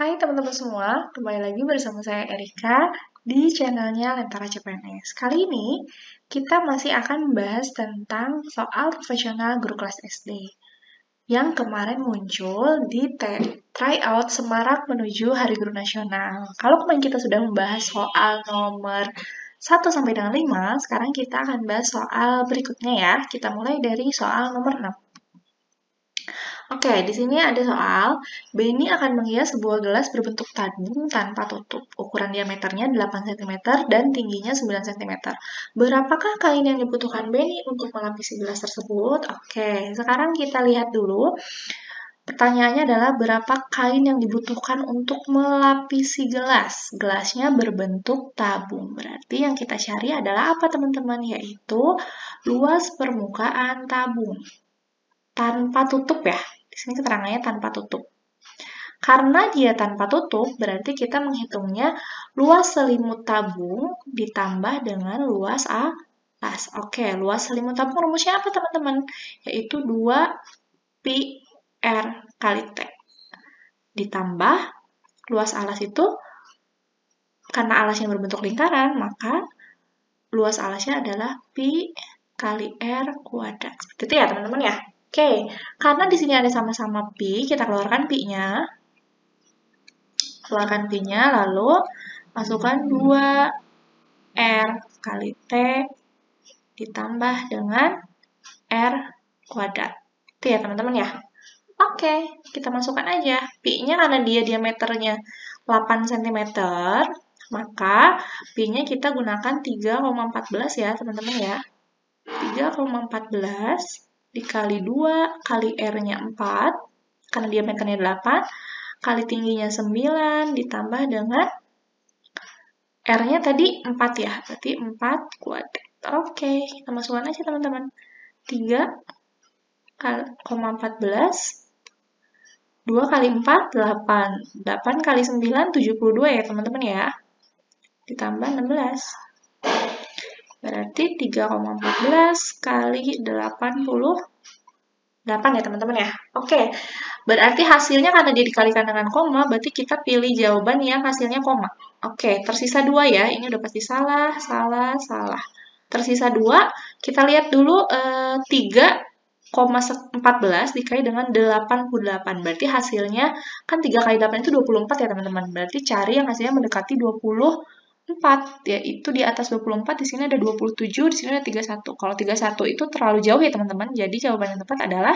Hai teman-teman semua, kembali lagi bersama saya Erika di channelnya Lentera CPNS. Kali ini kita masih akan membahas tentang soal profesional guru kelas SD yang kemarin muncul di tryout semarak menuju Hari Guru Nasional. Kalau kemarin kita sudah membahas soal nomor 1 sampai dengan 5, sekarang kita akan bahas soal berikutnya ya. Kita mulai dari soal nomor 6. Oke, di sini ada soal, Benny akan menghias sebuah gelas berbentuk tabung tanpa tutup. Ukuran diameternya 8 cm dan tingginya 9 cm. Berapakah kain yang dibutuhkan Benny untuk melapisi gelas tersebut? Oke, sekarang kita lihat dulu. Pertanyaannya adalah berapa kain yang dibutuhkan untuk melapisi gelas? Gelasnya berbentuk tabung. Berarti yang kita cari adalah apa teman-teman? Yaitu luas permukaan tabung. Tanpa tutup ya. Di sini keterangannya tanpa tutup. Karena dia tanpa tutup, berarti kita menghitungnya luas selimut tabung ditambah dengan luas alas. Oke, luas selimut tabung rumusnya apa teman-teman? Yaitu 2 pi R kali T. Ditambah luas alas itu, karena alasnya berbentuk lingkaran, maka luas alasnya adalah pi kali R kuadrat. Seperti itu ya teman-teman ya. Oke, karena di sini ada sama-sama pi, kita keluarkan pi-nya. Keluarkan pi-nya, lalu masukkan 2R kali T ditambah dengan R kuadrat. Itu ya teman-teman ya. Oke, kita masukkan aja. Pi-nya karena dia diameternya 8 cm, maka pi-nya kita gunakan 3,14 ya teman-teman ya. 3,14 dikali 2 kali R-nya 4, karena diameternya 8, kali tingginya 9, ditambah dengan R-nya tadi 4 ya, berarti 4 kuadrat. Oke, kita masukkan aja teman-teman. 3,14, 2 kali 4, 8. 8 kali 9, 72 ya teman-teman ya. Ditambah 16. Berarti 3,14 kali 88 ya teman-teman ya. Oke, berarti hasilnya karena dia dikalikan dengan koma, berarti kita pilih jawaban yang hasilnya koma. Oke, tersisa 2 ya. Ini udah pasti salah, salah, salah. Tersisa 2, kita lihat dulu 3,14 dikali dengan 88. Berarti hasilnya, kan 3 kali 8 itu 24 ya teman-teman. Berarti cari yang hasilnya mendekati 24, yaitu di atas 24, di sini ada 27, di sini ada 31. Kalau 31 itu terlalu jauh ya teman-teman, jadi jawaban yang tepat adalah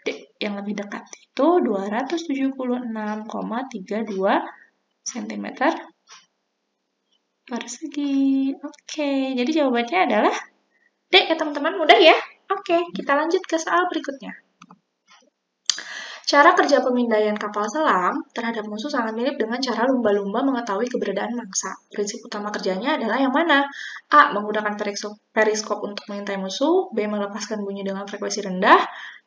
D, yang lebih dekat itu 276,32 cm persegi. Oke, jadi jawabannya adalah D ya teman-teman, mudah ya? Oke, kita lanjut ke soal berikutnya. Cara kerja pemindaian kapal selam terhadap musuh sangat mirip dengan cara lumba-lumba mengetahui keberadaan mangsa. Prinsip utama kerjanya adalah yang mana? A. Menggunakan periskop untuk mengintai musuh. B. Melepaskan bunyi dengan frekuensi rendah.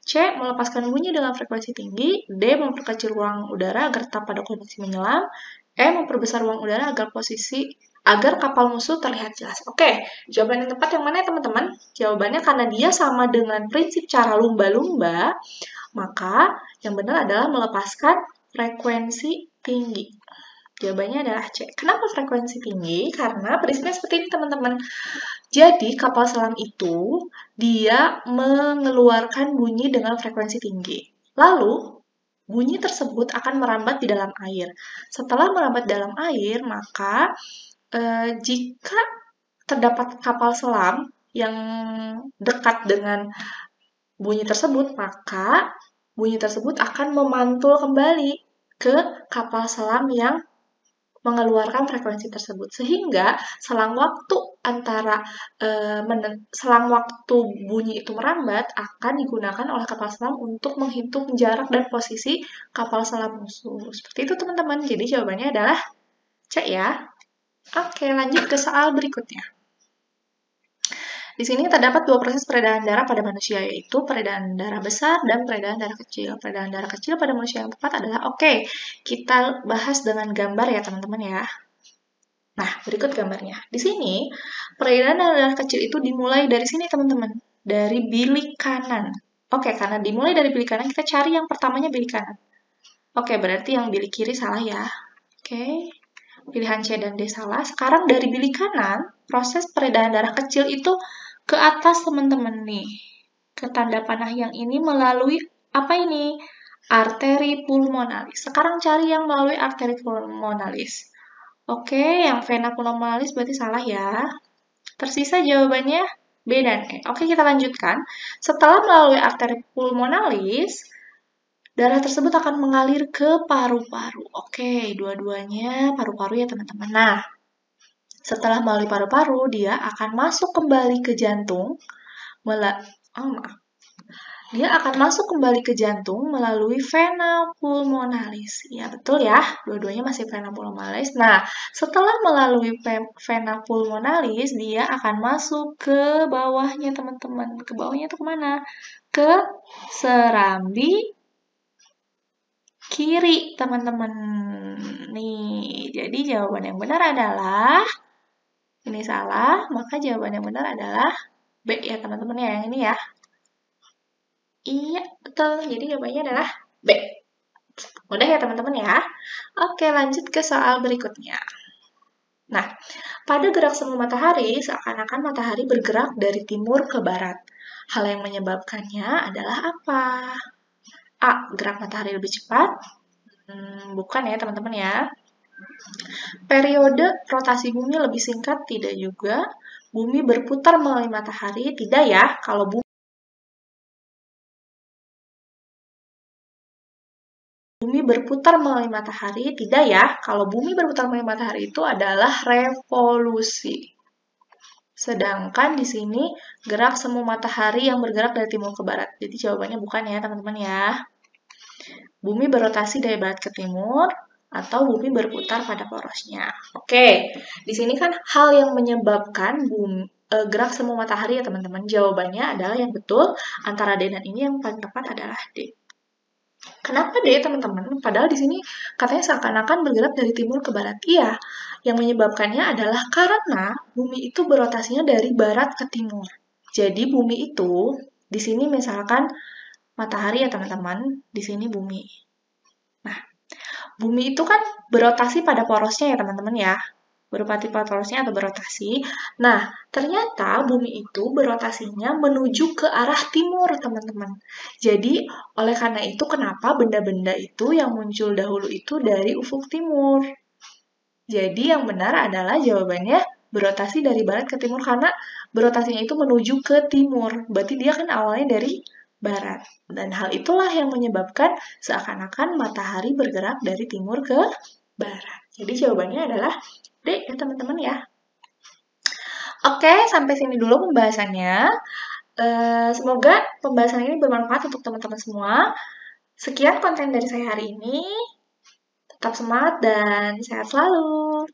C. Melepaskan bunyi dengan frekuensi tinggi. D. Memperkecil ruang udara agar tetap pada kondisi menyelam. E. Memperbesar ruang udara agar kapal musuh terlihat jelas. Oke, jawaban yang tepat yang mana ya teman-teman? Jawabannya karena dia sama dengan prinsip cara lumba-lumba, maka yang benar adalah melepaskan frekuensi tinggi. Jawabannya adalah C. Kenapa frekuensi tinggi? Karena prinsipnya seperti ini teman-teman. Jadi kapal selam itu dia mengeluarkan bunyi dengan frekuensi tinggi. Lalu bunyi tersebut akan merambat di dalam air. Setelah merambat dalam air, maka jika terdapat kapal selam yang dekat dengan bunyi tersebut, maka bunyi tersebut akan memantul kembali ke kapal selam yang mengeluarkan frekuensi tersebut. Sehingga selang waktu bunyi itu merambat akan digunakan oleh kapal selam untuk menghitung jarak dan posisi kapal selam musuh. Seperti itu teman-teman. Jadi jawabannya adalah C ya. Oke, lanjut ke soal berikutnya. Di sini terdapat 2 proses peredaran darah pada manusia, yaitu peredaran darah besar dan peredaran darah kecil. Peredaran darah kecil pada manusia yang tepat adalah, oke, kita bahas dengan gambar ya teman-teman ya. Nah, berikut gambarnya. Di sini, peredaran darah kecil itu dimulai dari sini teman-teman, dari bilik kanan. Oke, karena dimulai dari bilik kanan, kita cari yang pertamanya bilik kanan. Oke, berarti yang bilik kiri salah ya. Oke, pilihan C dan D salah. Sekarang dari bilik kanan, proses peredaran darah kecil itu ke atas teman-teman nih. Ke tanda panah yang ini melalui apa ini? Arteri pulmonalis. Sekarang cari yang melalui arteri pulmonalis. Oke, yang vena pulmonalis berarti salah ya. Tersisa jawabannya B dan E. Oke, kita lanjutkan. Setelah melalui arteri pulmonalis, darah tersebut akan mengalir ke paru-paru. Oke, dua-duanya paru-paru ya teman-teman. Nah, setelah melalui paru-paru, dia akan masuk kembali ke jantung. Dia akan masuk kembali ke jantung melalui vena pulmonalis. Ya, betul ya. Dua-duanya masih vena pulmonalis. Nah, setelah melalui vena pulmonalis, dia akan masuk ke bawahnya, teman-teman. Ke bawahnya itu kemana? Ke serambi kiri, teman-teman. Nih, jadi jawaban yang benar adalah, ini salah, maka jawaban yang benar adalah B ya, teman-teman ya, yang ini ya. Iya, betul. Jadi jawabannya adalah B. Mudah ya, teman-teman ya. Oke, lanjut ke soal berikutnya. Nah, pada gerak semu matahari, seakan-akan matahari bergerak dari timur ke barat. Hal yang menyebabkannya adalah apa? A. Gerak matahari lebih cepat. Bukan ya, teman-teman ya. Periode rotasi bumi lebih singkat, tidak juga. Bumi berputar melalui matahari, tidak ya. Kalau bumi berputar melalui matahari, tidak ya. Kalau bumi berputar melalui matahari itu adalah revolusi. Sedangkan di sini gerak semu matahari yang bergerak dari timur ke barat. Jadi jawabannya bukan ya, teman-teman ya. Bumi berotasi dari barat ke timur, atau bumi berputar pada porosnya. Oke, di sini kan hal yang menyebabkan gerak semu matahari ya teman-teman. Jawabannya adalah yang betul antara D dan ini yang paling tepat adalah D. Kenapa D teman-teman? Padahal di sini katanya seakan-akan bergerak dari timur ke barat. Iya, yang menyebabkannya adalah karena bumi itu berotasinya dari barat ke timur. Jadi bumi itu di sini misalkan matahari ya teman-teman, di sini bumi. Nah, bumi itu kan berotasi pada porosnya ya teman-teman ya. Berpati porosnya atau berotasi. Nah, ternyata bumi itu berotasinya menuju ke arah timur, teman-teman. Jadi, oleh karena itu kenapa benda-benda itu yang muncul dahulu itu dari ufuk timur. Jadi, yang benar adalah jawabannya berotasi dari barat ke timur karena berotasinya itu menuju ke timur. Berarti dia kan awalnya dari barat. Dan hal itulah yang menyebabkan seakan-akan matahari bergerak dari timur ke barat. Jadi jawabannya adalah D ya teman-teman ya. Oke, sampai sini dulu pembahasannya. Semoga pembahasan ini bermanfaat untuk teman-teman semua. Sekian konten dari saya hari ini. Tetap semangat dan sehat selalu.